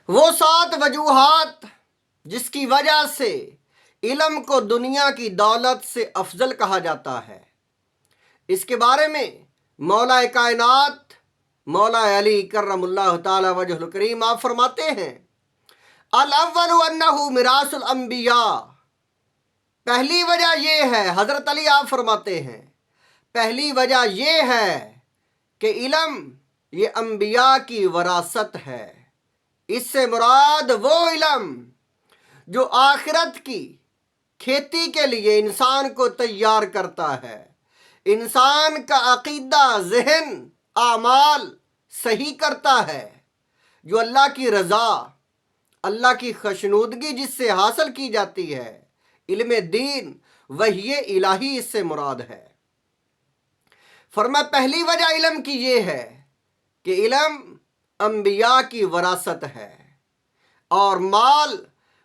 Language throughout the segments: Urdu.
وہ 7 وجوہات جس کی وجہ سے علم کو دنیا کی دولت سے افضل کہا جاتا ہے، اس کے بارے میں مولا کائنات مولا علی کرم اللہ تعالی وجہ الکریم آپ فرماتے ہیں، الاول انہ میراث الانبیاء۔ پہلی وجہ یہ ہے، حضرت علی آپ فرماتے ہیں پہلی وجہ یہ ہے کہ علم یہ انبیاء کی وراثت ہے۔ اس سے مراد وہ علم جو آخرت کی کھیتی کے لیے انسان کو تیار کرتا ہے، انسان کا عقیدہ، ذہن، اعمال صحیح کرتا ہے، جو اللہ کی رضا، اللہ کی خوشنودگی جس سے حاصل کی جاتی ہے، علم دین، وحی الہی اس سے مراد ہے۔ فرمایا پہلی وجہ علم کی یہ ہے کہ علم انبیاء کی وراثت ہے، اور مال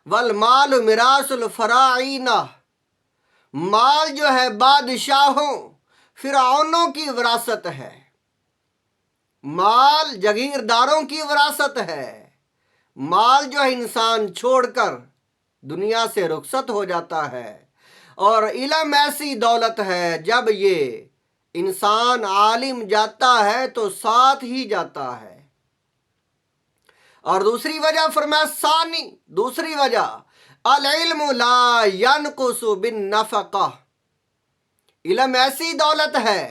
والمال میراث الفراعین، مال جو ہے بادشاہوں، فرعونوں کی وراثت ہے، مال جگیرداروں کی وراثت ہے، مال جو ہے انسان چھوڑ کر دنیا سے رخصت ہو جاتا ہے، اور علم ایسی دولت ہے جب یہ انسان عالم جاتا ہے تو ساتھ ہی جاتا ہے۔ اور دوسری وجہ فرمایا ثانی، دوسری وجہ العلم لا ينقص بالنفقہ، علم ایسی دولت ہے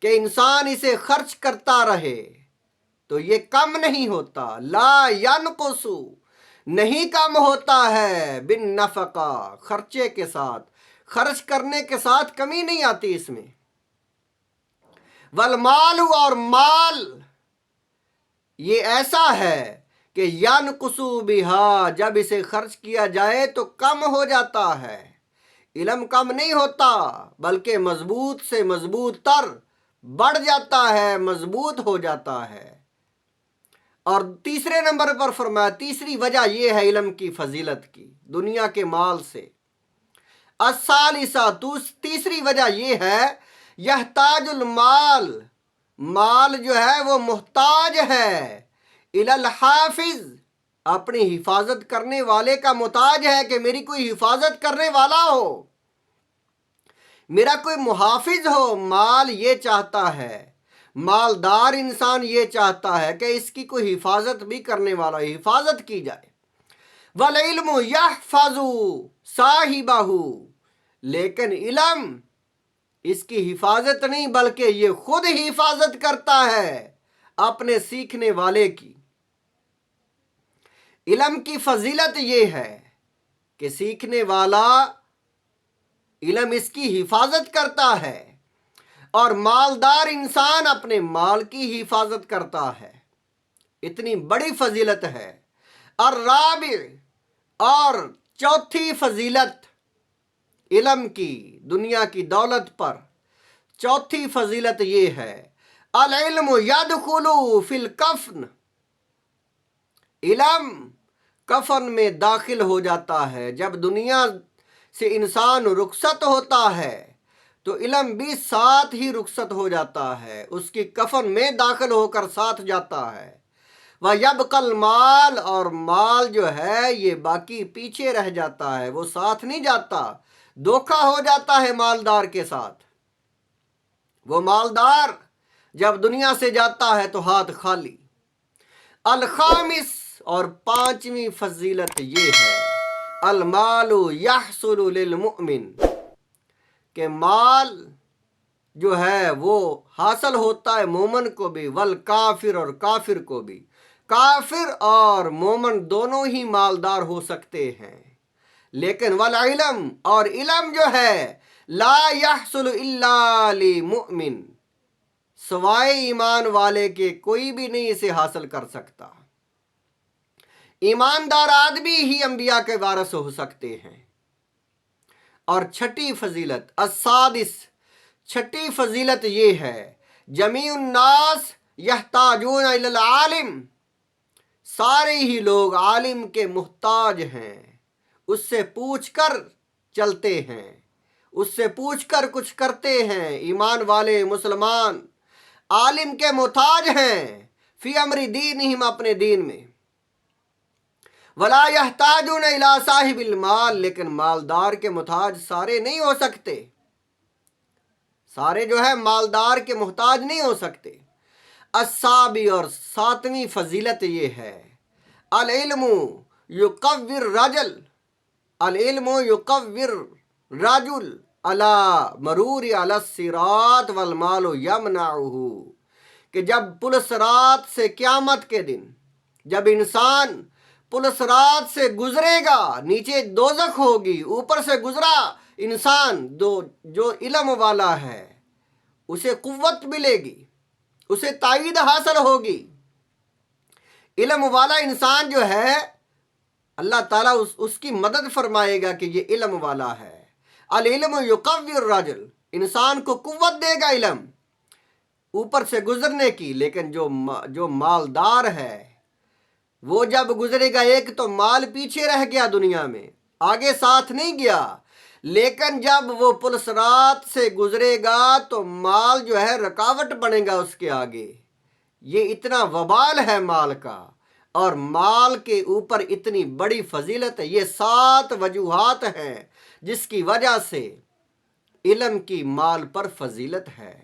کہ انسان اسے خرچ کرتا رہے تو یہ کم نہیں ہوتا، لا ينقص نہیں کم ہوتا ہے، بالنفقہ خرچے کے ساتھ، خرچ کرنے کے ساتھ کمی نہیں آتی اس میں۔ والمال، اور مال یہ ایسا ہے کہ ینقص بہا، جب اسے خرچ کیا جائے تو کم ہو جاتا ہے۔ علم کم نہیں ہوتا بلکہ مضبوط سے مضبوط تر بڑھ جاتا ہے، مضبوط ہو جاتا ہے۔ اور تیسرے نمبر پر فرمایا تیسری وجہ یہ ہے علم کی فضیلت کی دنیا کے مال سے۔ الثالثہ، تیسری وجہ یہ ہے یحتاج المال، مال جو ہے وہ محتاج ہے، الی الحافظ، اپنی حفاظت کرنے والے کا محتاج ہے کہ میری کوئی حفاظت کرنے والا ہو، میرا کوئی محافظ ہو۔ مال یہ چاہتا ہے، مالدار انسان یہ چاہتا ہے کہ اس کی کوئی حفاظت بھی کرنے والا، حفاظت کی جائے۔ والعلم یحفظ صاحبہ، لیکن علم اس کی حفاظت نہیں بلکہ یہ خود ہی حفاظت کرتا ہے اپنے سیکھنے والے کی۔ علم کی فضیلت یہ ہے کہ سیکھنے والا علم اس کی حفاظت کرتا ہے، اور مالدار انسان اپنے مال کی حفاظت کرتا ہے۔ اتنی بڑی فضیلت ہے۔ الرابع، اور چوتھی فضیلت علم کی دنیا کی دولت پر، چوتھی فضیلت یہ ہے العلم یدخل فی الکفن، علم کفن میں داخل ہو جاتا ہے۔ جب دنیا سے انسان رخصت ہوتا ہے تو علم بھی ساتھ ہی رخصت ہو جاتا ہے، اس کی کفن میں داخل ہو کر ساتھ جاتا ہے۔ وَيَبْقَى الْمَالُ، اور مال جو ہے یہ باقی پیچھے رہ جاتا ہے، وہ ساتھ نہیں جاتا، دھوکہ ہو جاتا ہے مالدار کے ساتھ۔ وہ مالدار جب دنیا سے جاتا ہے تو ہاتھ خالی۔ الخامس، اور پانچویں فضیلت یہ ہے المال یحصل للمؤمن، کہ مال جو ہے وہ حاصل ہوتا ہے مومن کو بھی، والکافر، اور کافر کو بھی۔ کافر اور مومن دونوں ہی مالدار ہو سکتے ہیں، لیکن والعلم، اور علم جو ہے لا یحصل الا لمؤمن، سوائے ایمان والے کے کوئی بھی نہیں اسے حاصل کر سکتا۔ ایماندار آدمی ہی انبیاء کے وارث ہو سکتے ہیں۔ اور چھٹی فضیلت السادس، چھٹی فضیلت یہ ہے جمیع الناس یحتاجون الی العالم، سارے ہی لوگ عالم کے محتاج ہیں، اس سے پوچھ کر چلتے ہیں، اس سے پوچھ کر کچھ کرتے ہیں۔ ایمان والے مسلمان عالم کے محتاج ہیں، فی امر دینہم، اپنے دین میں۔ ولا یحتاجون الی صاحب المال، لیکن مالدار کے محتاج سارے نہیں ہو سکتے، سارے جو ہے مالدار کے محتاج نہیں ہو سکتے۔ السابع، اور ساتویں فضیلت یہ ہے، العلم یقوی الرجل، العلم یقوی الرجل علی مرور علی الصراط والمال یمنعہ، کہ جب پلصراط سے قیامت کے دن جب انسان پلصراط سے گزرے گا، نیچے دوزخ ہوگی، اوپر سے گزرا انسان جو علم والا ہے اسے قوت ملے گی، اسے تائید حاصل ہوگی۔ علم والا انسان جو ہے اللہ تعالیٰ اس کی مدد فرمائے گا کہ یہ علم والا ہے۔ العلم یقوی الرجل، انسان کو قوت دے گا علم اوپر سے گزرنے کی۔ لیکن جو مالدار ہے وہ جب گزرے گا، ایک تو مال پیچھے رہ گیا دنیا میں، آگے ساتھ نہیں گیا، لیکن جب وہ پلصراط سے گزرے گا تو مال جو ہے رکاوٹ بنے گا اس کے آگے۔ یہ اتنا وبال ہے مال کا، اور مال کے اوپر اتنی بڑی فضیلت ہے۔ یہ 7 وجوہات ہیں جس کی وجہ سے علم کی مال پر فضیلت ہے۔